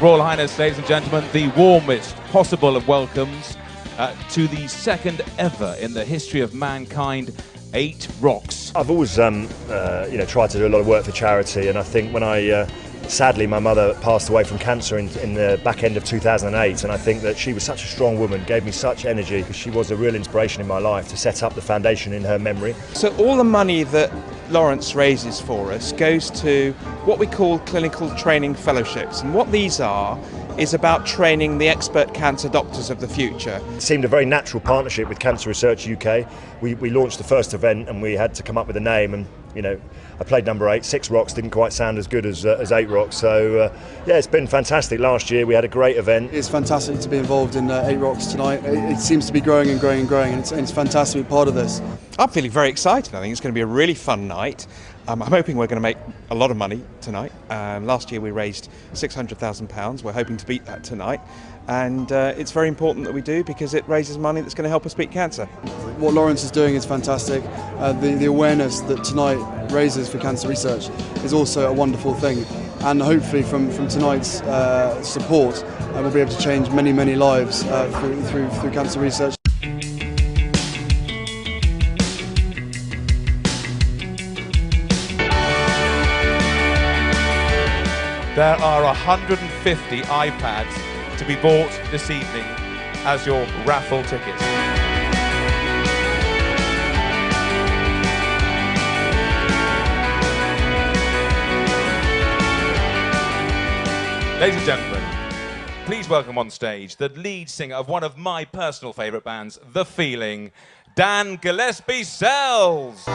Royal Highness, ladies and gentlemen, the warmest possible of welcomes to the second ever in the history of mankind 8 Rocks. I've always, tried to do a lot of work for charity, and I think when sadly, my mother passed away from cancer in the back end of 2008, and I think that she was such a strong woman, gave me such energy, because she was a real inspiration in my life to set up the foundation in her memory. So all the money that Lawrence raises for us goes to what we call clinical training fellowships, and what these are is about training the expert cancer doctors of the future. It seemed a very natural partnership with Cancer Research UK. We launched the first event and we had to come up with a name, and I played number 8. 6 Rocks didn't quite sound as good as 8 Rocks, so it's been fantastic. Last year we had a great event. It's fantastic to be involved in 8 Rocks tonight. It seems to be growing and growing and growing, and it's fantastic to be part of this. I'm feeling very excited. I think it's going to be a really fun night. I'm hoping we're going to make a lot of money tonight. Last year we raised £600,000. We're hoping to beat that tonight. And it's very important that we do, because it raises money that's going to help us beat cancer. What Lawrence is doing is fantastic. The awareness that tonight raises for cancer research is also a wonderful thing. And hopefully from tonight's support, we'll be able to change many, many lives through cancer research. There are 150 iPads to be bought this evening as your raffle tickets. Ladies and gentlemen, please welcome on stage the lead singer of one of my personal favourite bands, The Feeling, Dan Gillespie-Sells.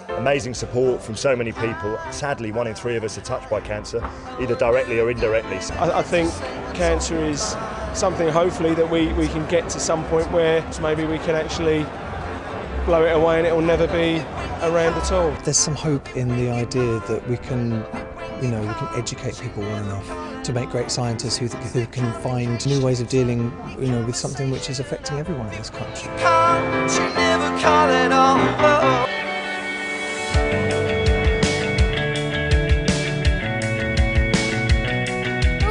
Amazing support from so many people. Sadly, 1 in 3 of us are touched by cancer, either directly or indirectly. I think cancer is something, hopefully, that we can get to some point where maybe we can actually blow it away and it will never be around at all. There's some hope in the idea that we can educate people well enough to make great scientists who can find new ways of dealing, with something which is affecting everyone in this country.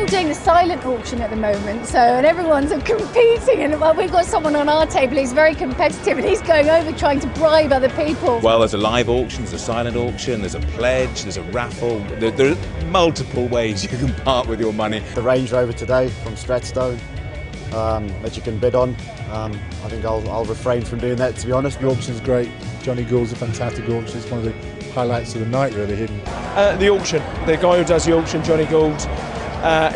Doing the silent auction at the moment, and everyone's competing, and we've got someone on our table who's very competitive, and he's going over trying to bribe other people. Well, there's a live auction, there's a silent auction, there's a pledge, there's a raffle. There are multiple ways you can part with your money. The Range Rover today from Stratstone that you can bid on. I think I'll refrain from doing that, to be honest. The auction's great. Johnny Gould's a fantastic auction. It's one of the highlights of the night, really. The auction, the guy who does the auction, Johnny Gould,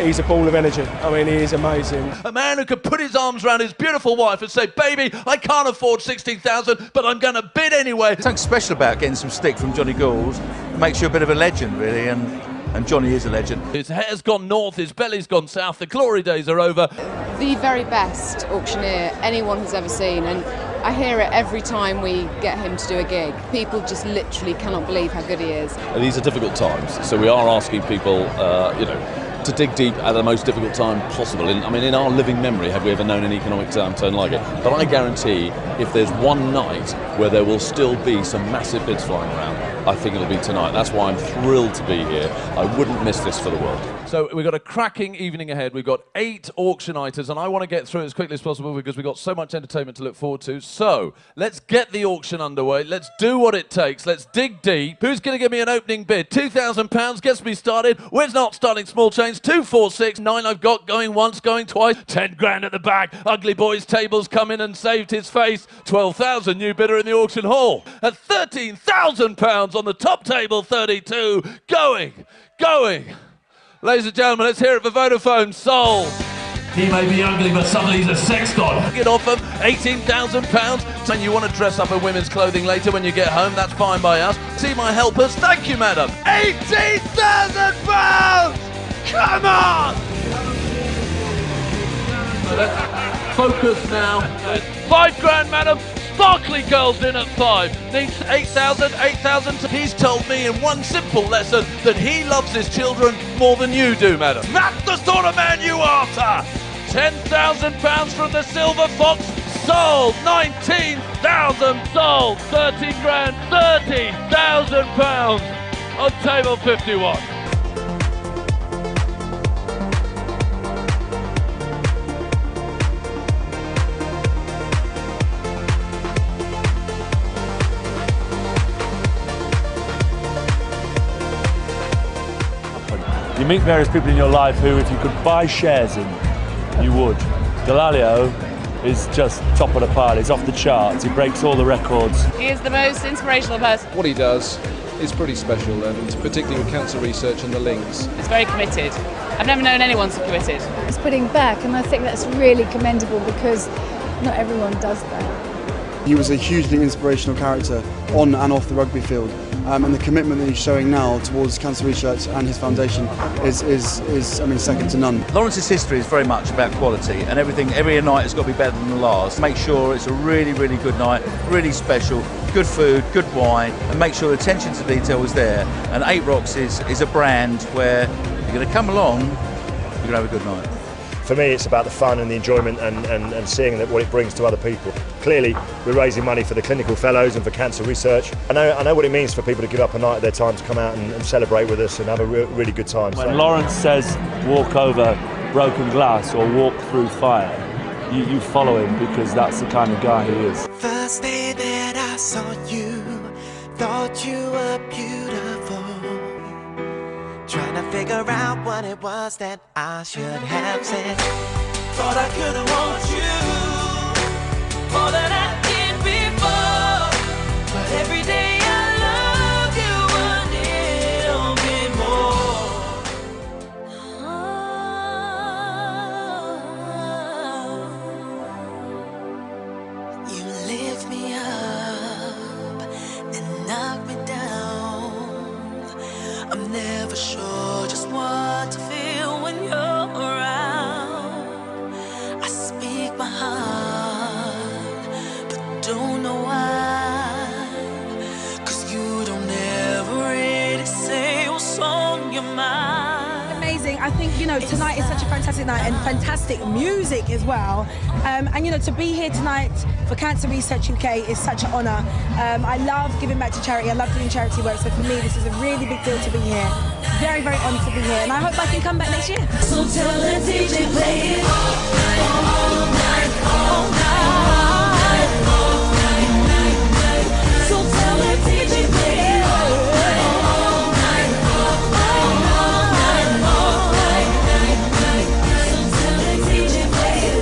he's a ball of energy. I mean, he is amazing. A man who could put his arms around his beautiful wife and say, baby, I can't afford 16,000, but I'm going to bid anyway. Something special about getting some stick from Johnny Gould. It makes you a bit of a legend, really, and Johnny is a legend. His hair's gone north, his belly's gone south, the glory days are over. The very best auctioneer anyone has ever seen, and I hear it every time we get him to do a gig. People just literally cannot believe how good he is. These are difficult times, so we are asking people, to dig deep at the most difficult time possible. In our living memory, have we ever known an economic downturn like it? But I guarantee, if there's one night where there will still be some massive bids flying around, I think it'll be tonight. That's why I'm thrilled to be here. I wouldn't miss this for the world. So we've got a cracking evening ahead. We've got 8 auction items, and I want to get through it as quickly as possible because we've got so much entertainment to look forward to. So let's get the auction underway. Let's do what it takes. Let's dig deep. Who's going to give me an opening bid? £2,000 gets me started. We're not starting small change. 2, 4, 6, 9 I've got, going once, going twice. 10 grand at the back. Ugly Boy's tables come in and saved his face. 12,000 new bidder in the auction hall. At £13,000 on the top table, 32. Going. Ladies and gentlemen, let's hear it for Vodafone. Sold. He may be ugly, but suddenly he's a sex god. Get off of £18,000. And you want to dress up in women's clothing later when you get home, that's fine by us. See my helpers. Thank you, madam. £18,000! Come on! Let's focus now. 5 grand, madam. Sparkly girls in at 5. Needs 8,000, 8,000. He's told me in one simple lesson that he loves his children more than you do, madam. That's the sort of man you are, sir. £10,000 from the Silver Fox. sold. 19,000 sold. 13 grand, 30,000 pounds on table 51. You meet various people in your life who, if you could buy shares in, you would. Galalio is just top of the pile. He's off the charts. He breaks all the records. He is the most inspirational person. What he does is pretty special, and particularly with cancer research and the links. He's very committed. I've never known anyone so committed. He's putting back, and I think that's really commendable because not everyone does that. He was a hugely inspirational character on and off the rugby field, and the commitment that he's showing now towards cancer research and his foundation is I mean, second to none. Lawrence's history is very much about quality, and every night has got to be better than the last. Make sure it's a really, really good night, really special, good food, good wine, and make sure the attention to detail is there. And 8 Rocks is a brand where you're going to come along, you're going to have a good night. For me, it's about the fun and the enjoyment and seeing that what it brings to other people. Clearly, we're raising money for the clinical fellows and for cancer research. I know what it means for people to give up a night of their time to come out and celebrate with us and have a really good time. When Lawrence says walk over broken glass or walk through fire, you follow him because that's the kind of guy he is. First day that I saw you, thought you were beautiful. Trying to figure out what it was that I should have said. Thought I could've want you more than I did before. But every day I love you a little bit more. You lift me up and knock me down. I'm never sure just what to feel when you're around. I speak my heart, but don't know why. 'Cause you don't ever really say what's on your mind. Amazing. I think, you know, tonight is such a fantastic night and fantastic music as well. And, you know, to be here tonight for Cancer Research UK is such an honour. I love giving back to charity. I love doing charity work. So for me, this is a really big deal to be here. Very, very honoured to be here. And I hope I can come back next year. So tell the DJ play it all night, all night, all night. So tell the DJ play it all night, all night, all night. So tell the DJ play it.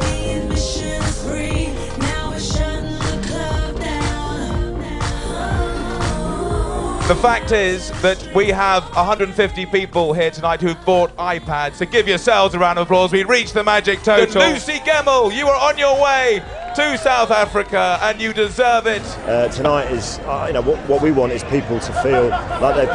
The admission is free. Now we're shutting the club down. The fact is that we have 150 people here tonight who've bought iPads, so give yourselves a round of applause. We reached the magic total. Lucy Gemmell, you are on your way to South Africa and you deserve it. Tonight is, you know, what we want is people to feel like they've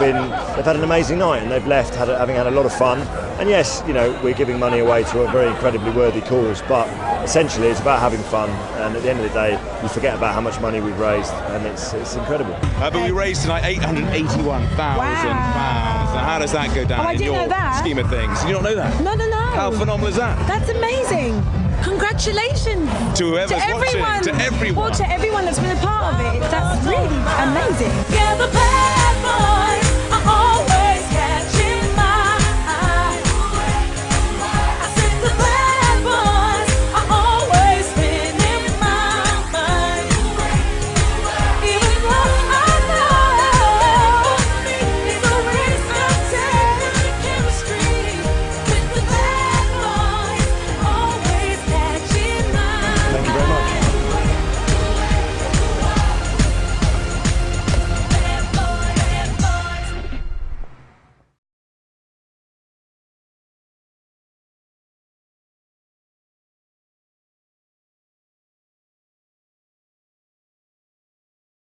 had an amazing night and they've left having had a lot of fun. And yes, you know, we're giving money away to a very incredibly worthy cause, but essentially it's about having fun. And at the end of the day, you forget about how much money we've raised, and it's incredible. But we raised tonight £881,000. Now how does that go down in your scheme of things? You don't know that? No. How phenomenal is that? That's amazing. Congratulations. To whoever's watching, to everyone. Well, to everyone that's been a part of it. That's really amazing.